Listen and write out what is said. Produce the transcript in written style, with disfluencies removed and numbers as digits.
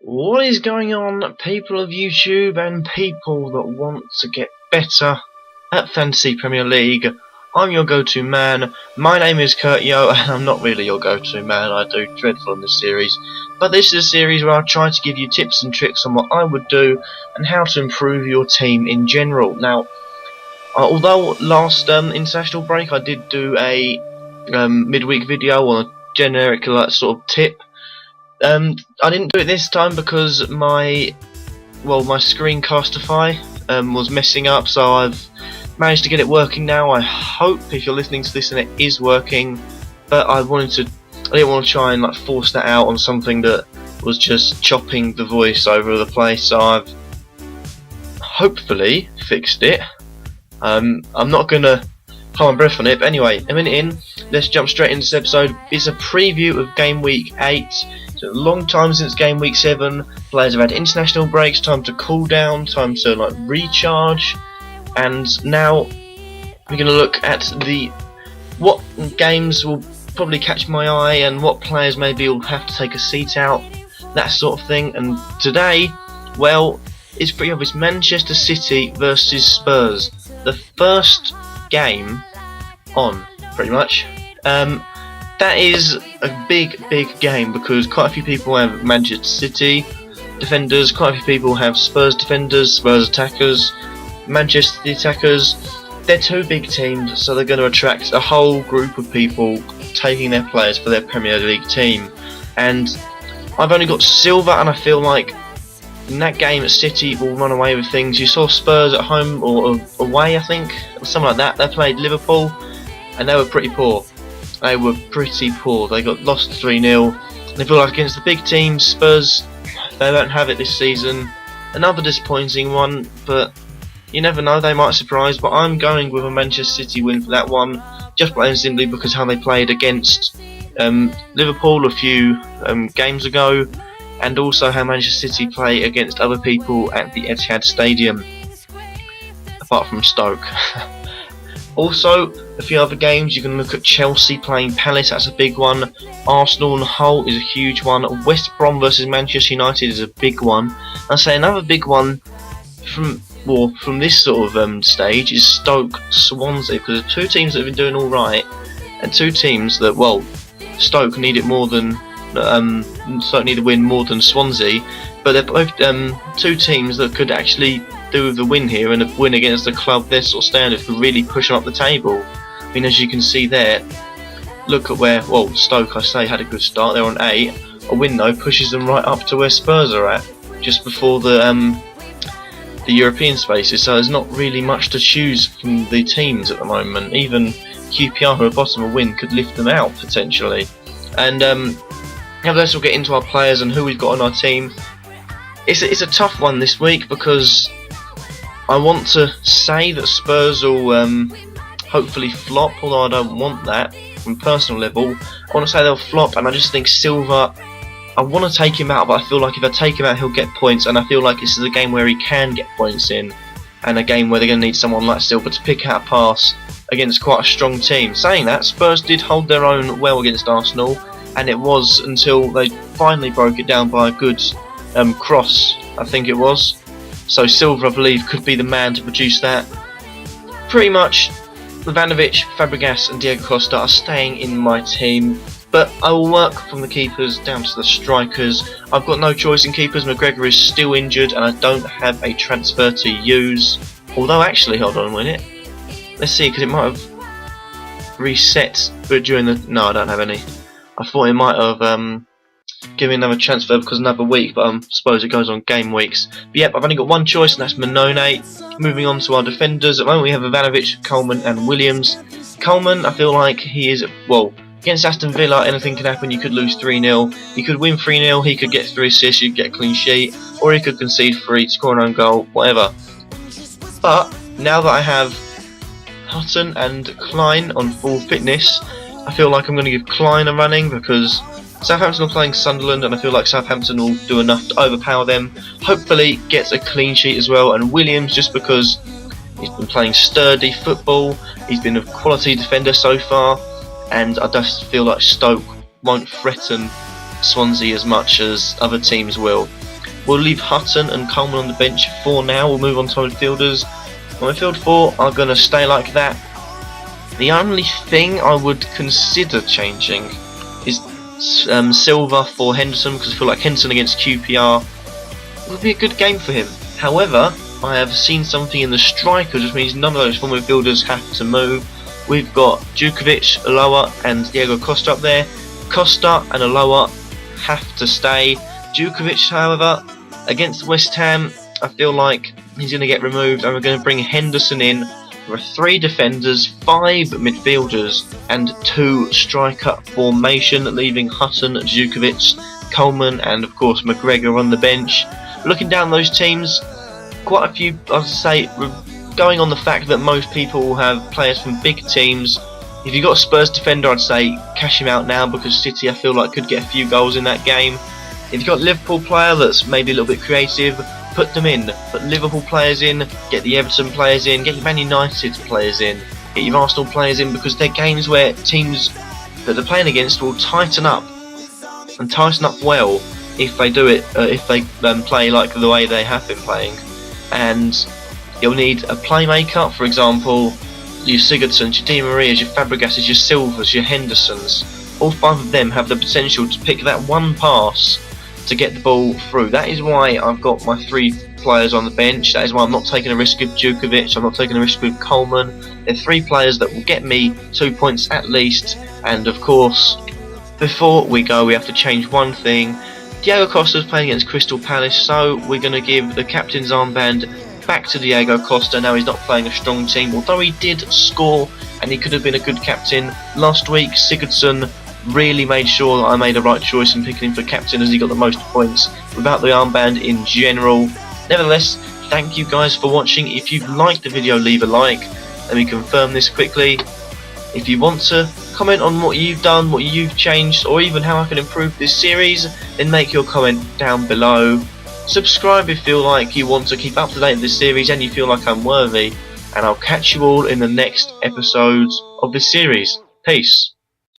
What is going on, people of YouTube and people that want to get better at Fantasy Premier League? I'm your go-to man. My name is Kurtyoy, and I'm not really your go-to man. I do dreadful in this series, but this is a series where I try to give you tips and tricks on what I would do and how to improve your team in general. Now, although last international break I did do a midweek video on a generic sort of tip, I didn't do it this time because my Screencastify was messing up, so I've managed to get it working now. I hope if you're listening to this and it is working, but I didn't want to try and force that out on something that was just chopping the voice over the place, so I've hopefully fixed it. I'm not gonna hold my breath on it, but anyway, a minute in, let's jump straight into this episode. It's a preview of Game Week 8. It's a long time since Game Week 7. Players have had international breaks, time to cool down, time to recharge, and now we're going to look at what games will probably catch my eye and what players maybe will have to take a seat out, that sort of thing. And today, well, it's pretty obvious: Manchester City versus Spurs. The first game on, pretty much. That is a big game because quite a few people have Manchester City defenders, quite a few people have Spurs defenders, Spurs attackers, Manchester City attackers. They're two big teams, so they're going to attract a whole group of people taking their players for their Premier League team. And I've only got Silva, and I feel like in that game City will run away with things. You saw Spurs at home or away, I think, or something like that. They played Liverpool and they were pretty poor. They got lost 3-0. They feel like against the big teams, Spurs, they don't have it this season. Another disappointing one, but you never know, they might surprise. But I'm going with a Manchester City win for that one, just plain and simply because how they played against Liverpool a few games ago, and also how Manchester City play against other people at the Etihad Stadium, apart from Stoke. Also, a few other games, you can look at Chelsea playing Palace, that's a big one. Arsenal and Hull is a huge one. West Brom versus Manchester United is a big one. I'd say another big one from this sort of stage is Stoke Swansea, because the two teams that have been doing alright, and two teams that, well, Stoke need it more than Stoke need a win more than Swansea, but they're both two teams that could actually do with the win here, and a win against a club their sort of standard could really push them up the table. I mean, as you can see there, look at where, well, Stoke, I say, had a good start. They're on 8. A win though pushes them right up to where Spurs are at, just before the European spaces. So there's not really much to choose from the teams at the moment. Even QPR, who are bottom of win, could lift them out potentially. And nevertheless, we'll get into our players and who we've got on our team. It's a tough one this week because I want to say that Spurs will hopefully flop, although I don't want that from a personal level. I want to say they'll flop, and I just think Silva, I want to take him out, but I feel like if I take him out he'll get points, and I feel like this is a game where he can get points in, and a game where they're going to need someone like Silva to pick out a pass against quite a strong team. Saying that, Spurs did hold their own well against Arsenal, and it was until they finally broke it down by a good cross, I think it was. So Silva, I believe, could be the man to produce that. Pretty much, Ivanovic, Fabregas and Diego Costa are staying in my team, but I will work from the keepers down to the strikers. I've got no choice in keepers. McGregor is still injured and I don't have a transfer to use. Although, actually, hold on a minute. Let's see, because it might have reset during the... No, I don't have any. I thought it might have give me another transfer because another week, but I suppose it goes on game weeks. But yep, I've only got one choice, and that's Manone. Moving on to our defenders, at the moment we have Ivanovic, Coleman and Williams. Coleman, I feel like he is, well, against Aston Villa anything can happen. You could lose 3-0, he could win 3-0, he could get 3 assists, you could get a clean sheet, or he could concede 3, score an own goal, whatever. But now that I have Hutton and Klein on full fitness, I feel like I'm going to give Klein a running because Southampton are playing Sunderland, and I feel like Southampton will do enough to overpower them. Hopefully gets a clean sheet as well, and Williams, just because He's been playing sturdy football. He's been a quality defender so far, and I just feel like Stoke won't threaten Swansea as much as other teams will. We'll leave Hutton and Coleman on the bench for now. We'll move on to midfielders. My midfield 4 are going to stay like that. The only thing I would consider changing is Silva for Henderson, because I feel like Henderson against QPR would be a good game for him. However, I have seen something in the strikers, which means none of those four midfielders have to move. We've got Djukovic, Aloha and Diego Costa up there. Costa and Aloha have to stay. Djukovic, however, against West Ham, I feel like he's going to get removed, and we're going to bring Henderson in. There are 3 defenders, 5 midfielders and 2 striker formation, leaving Hutton, Djukovic, Coleman and of course McGregor on the bench. Looking down those teams, quite a few, I would say, going on the fact that most people will have players from big teams. If you've got a Spurs defender, I'd say cash him out now, because City, I feel like, could get a few goals in that game. If you've got a Liverpool player that's maybe a little bit creative, put them in. Put Liverpool players in, get the Everton players in, get your Man United players in, get your Arsenal players in, because they're games where teams that they're playing against will tighten up, and tighten up well if they do it, if they play like the way they have been playing. And you'll need a playmaker, for example, your Sigurdssons, your Di Marias, your Fabregases, your Silvas, your Hendersons. All 5 of them have the potential to pick that one pass to get the ball through. That is why I've got my 3 players on the bench. That is why I'm not taking a risk with Djukovic, I'm not taking a risk with Coleman. They're 3 players that will get me 2 points at least. And of course, before we go, we have to change one thing. Diego Costa's playing against Crystal Palace, so we're going to give the captain's armband back to Diego Costa. Now he's not playing a strong team, although he did score and he could have been a good captain. Last week, Sigurdsson really made sure that I made the right choice in picking him for captain, as he got the most points without the armband in general. Nevertheless, thank you guys for watching. If you've liked the video, leave a like. Let me confirm this quickly. If you want to comment on what you've done, what you've changed, or even how I can improve this series, then make your comment down below. Subscribe if you feel like you want to keep up to date with this series and you feel like I'm worthy, and I'll catch you all in the next episodes of this series. Peace.